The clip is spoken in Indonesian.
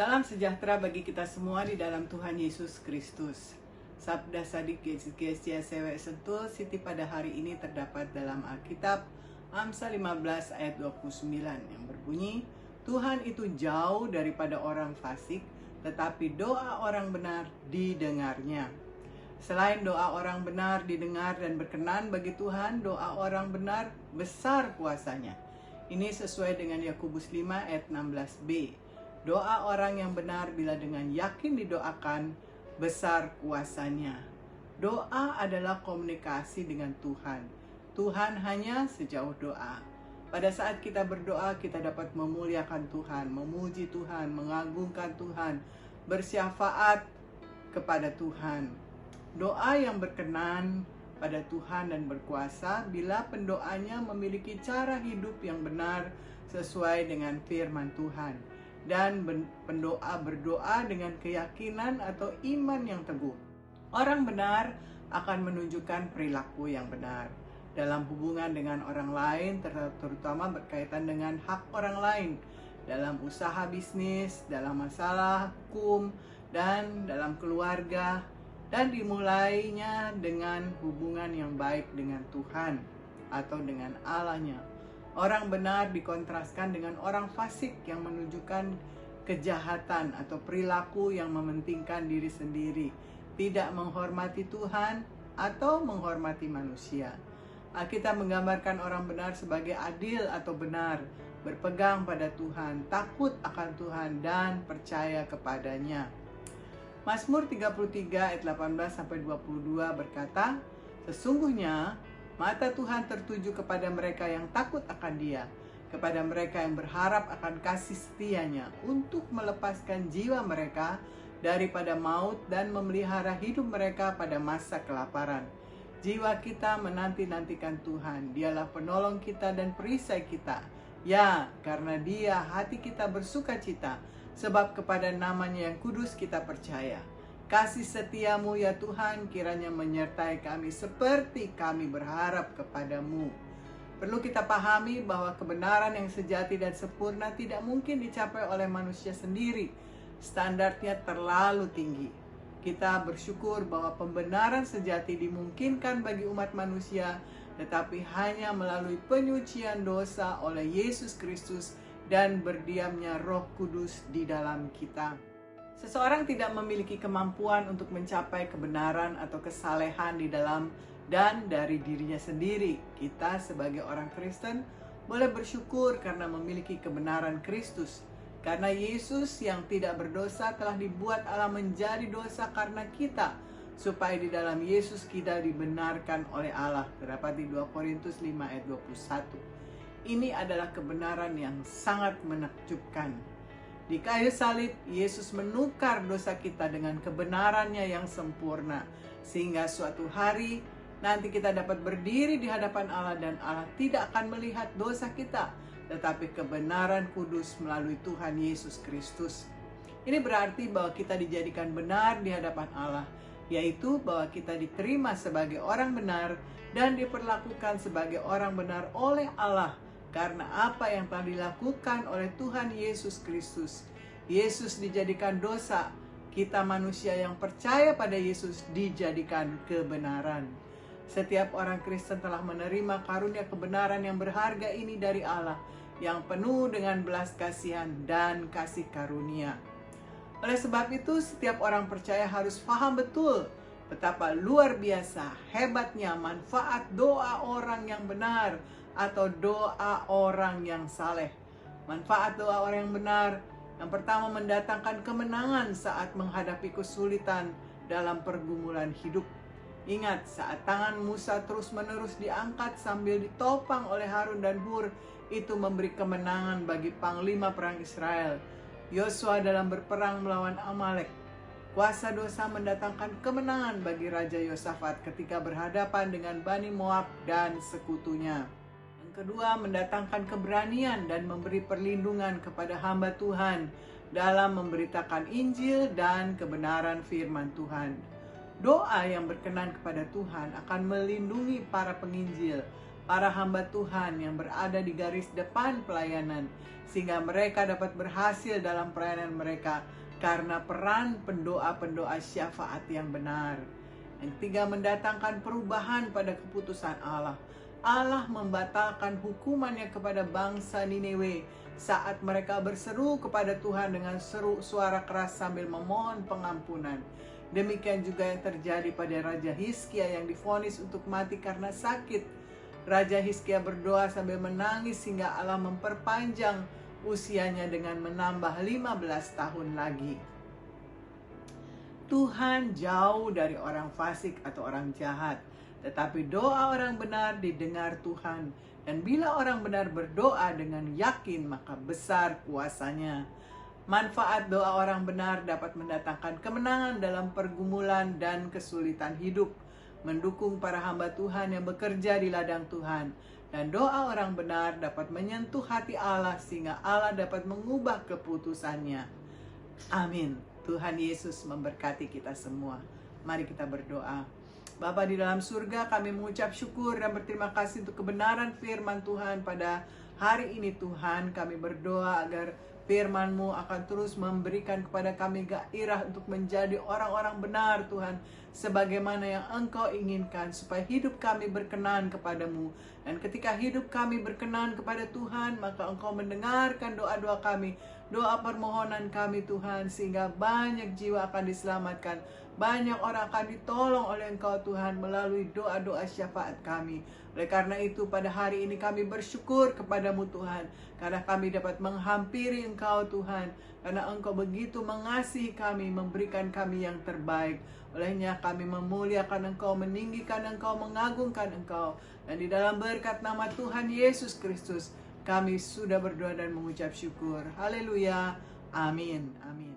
Salam sejahtera bagi kita semua di dalam Tuhan Yesus Kristus. Sabda Sadik Yesus Sewek Sentul Siti pada hari ini terdapat dalam Alkitab Amsal 15 ayat 29 yang berbunyi, Tuhan itu jauh daripada orang fasik, tetapi doa orang benar didengarnya. Selain doa orang benar didengar dan berkenan bagi Tuhan, doa orang benar besar kuasanya. Ini sesuai dengan Yakobus 5 ayat 16b. Doa orang yang benar bila dengan yakin didoakan, besar kuasanya. Doa adalah komunikasi dengan Tuhan. Tuhan hanya sejauh doa. Pada saat kita berdoa, kita dapat memuliakan Tuhan, memuji Tuhan, mengagungkan Tuhan, bersyafaat kepada Tuhan. Doa yang berkenan pada Tuhan dan berkuasa bila pendoanya memiliki cara hidup yang benar sesuai dengan firman Tuhan. Dan pendoa berdoa dengan keyakinan atau iman yang teguh. Orang benar akan menunjukkan perilaku yang benar dalam hubungan dengan orang lain, terutama berkaitan dengan hak orang lain, dalam usaha bisnis, dalam masalah hukum, dan dalam keluarga, dan dimulainya dengan hubungan yang baik dengan Tuhan atau dengan Allahnya. Orang benar dikontraskan dengan orang fasik yang menunjukkan kejahatan atau perilaku yang mementingkan diri sendiri, tidak menghormati Tuhan atau menghormati manusia. Alkitab menggambarkan orang benar sebagai adil atau benar, berpegang pada Tuhan, takut akan Tuhan, dan percaya kepadanya. Mazmur 33 ayat 18-22 berkata, sesungguhnya mata Tuhan tertuju kepada mereka yang takut akan Dia, kepada mereka yang berharap akan kasih setia-Nya, untuk melepaskan jiwa mereka daripada maut dan memelihara hidup mereka pada masa kelaparan. Jiwa kita menanti-nantikan Tuhan, Dialah penolong kita dan perisai kita. Ya, karena Dia hati kita bersuka cita, sebab kepada nama-Nya yang kudus kita percaya. Kasih setiamu ya Tuhan kiranya menyertai kami seperti kami berharap kepadamu. Perlu kita pahami bahwa kebenaran yang sejati dan sempurna tidak mungkin dicapai oleh manusia sendiri. Standarnya terlalu tinggi. Kita bersyukur bahwa pembenaran sejati dimungkinkan bagi umat manusia, tetapi hanya melalui penyucian dosa oleh Yesus Kristus dan berdiamnya Roh Kudus di dalam kita. Seseorang tidak memiliki kemampuan untuk mencapai kebenaran atau kesalehan di dalam dan dari dirinya sendiri. Kita sebagai orang Kristen boleh bersyukur karena memiliki kebenaran Kristus. Karena Yesus yang tidak berdosa telah dibuat Allah menjadi dosa karena kita, supaya di dalam Yesus kita dibenarkan oleh Allah. Terdapat di 2 Korintus 5 ayat 21. Ini adalah kebenaran yang sangat menakjubkan. Di kayu salib, Yesus menukar dosa kita dengan kebenarannya yang sempurna. Sehingga suatu hari nanti kita dapat berdiri di hadapan Allah dan Allah tidak akan melihat dosa kita, tetapi kebenaran kudus melalui Tuhan Yesus Kristus. Ini berarti bahwa kita dijadikan benar di hadapan Allah, yaitu bahwa kita diterima sebagai orang benar dan diperlakukan sebagai orang benar oleh Allah. Karena apa yang telah dilakukan oleh Tuhan Yesus Kristus. Yesus dijadikan dosa, kita manusia yang percaya pada Yesus dijadikan kebenaran. Setiap orang Kristen telah menerima karunia kebenaran yang berharga ini dari Allah, yang penuh dengan belas kasihan dan kasih karunia. Oleh sebab itu, setiap orang percaya harus paham betul betapa luar biasa, hebatnya manfaat doa orang yang benar atau doa orang yang saleh. Manfaat doa orang yang benar, yang pertama mendatangkan kemenangan saat menghadapi kesulitan dalam pergumulan hidup. Ingat saat tangan Musa terus-menerus diangkat sambil ditopang oleh Harun dan Hur, itu memberi kemenangan bagi panglima perang Israel. Yosua dalam berperang melawan Amalek. Kuasa dosa mendatangkan kemenangan bagi Raja Yosafat ketika berhadapan dengan Bani Moab dan sekutunya. Kedua, mendatangkan keberanian dan memberi perlindungan kepada hamba Tuhan dalam memberitakan Injil dan kebenaran firman Tuhan. Doa yang berkenan kepada Tuhan akan melindungi para penginjil, para hamba Tuhan yang berada di garis depan pelayanan, sehingga mereka dapat berhasil dalam pelayanan mereka karena peran pendoa-pendoa syafaat yang benar. Yang ketiga, mendatangkan perubahan pada keputusan Allah. Allah membatalkan hukumannya kepada bangsa Niniwe saat mereka berseru kepada Tuhan dengan seru suara keras sambil memohon pengampunan. Demikian juga yang terjadi pada Raja Hizkia yang divonis untuk mati karena sakit. Raja Hizkia berdoa sambil menangis hingga Allah memperpanjang usianya dengan menambah 15 tahun lagi. Tuhan jauh dari orang fasik atau orang jahat, tetapi doa orang benar didengar Tuhan. Dan bila orang benar berdoa dengan yakin, maka besar kuasanya. Manfaat doa orang benar dapat mendatangkan kemenangan dalam pergumulan dan kesulitan hidup, mendukung para hamba Tuhan yang bekerja di ladang Tuhan. Dan doa orang benar dapat menyentuh hati Allah sehingga Allah dapat mengubah keputusannya. Amin. Tuhan Yesus memberkati kita semua. Mari kita berdoa. Bapa di dalam surga, kami mengucap syukur dan berterima kasih untuk kebenaran firman Tuhan pada hari ini Tuhan. Kami berdoa agar firman-Mu akan terus memberikan kepada kami gairah untuk menjadi orang-orang benar Tuhan, sebagaimana yang Engkau inginkan, supaya hidup kami berkenan kepadamu. Dan ketika hidup kami berkenan kepada Tuhan, maka Engkau mendengarkan doa-doa kami, doa permohonan kami Tuhan, sehingga banyak jiwa akan diselamatkan, banyak orang akan ditolong oleh Engkau Tuhan melalui doa-doa syafaat kami. Oleh karena itu pada hari ini kami bersyukur kepadamu Tuhan, karena kami dapat menghampiri Engkau Tuhan, karena Engkau begitu mengasihi kami, memberikan kami yang terbaik. Olehnya kami memuliakan Engkau, meninggikan Engkau, mengagungkan Engkau. Dan di dalam berkat nama Tuhan Yesus Kristus, kami sudah berdoa dan mengucap syukur. Haleluya. Amin. Amin.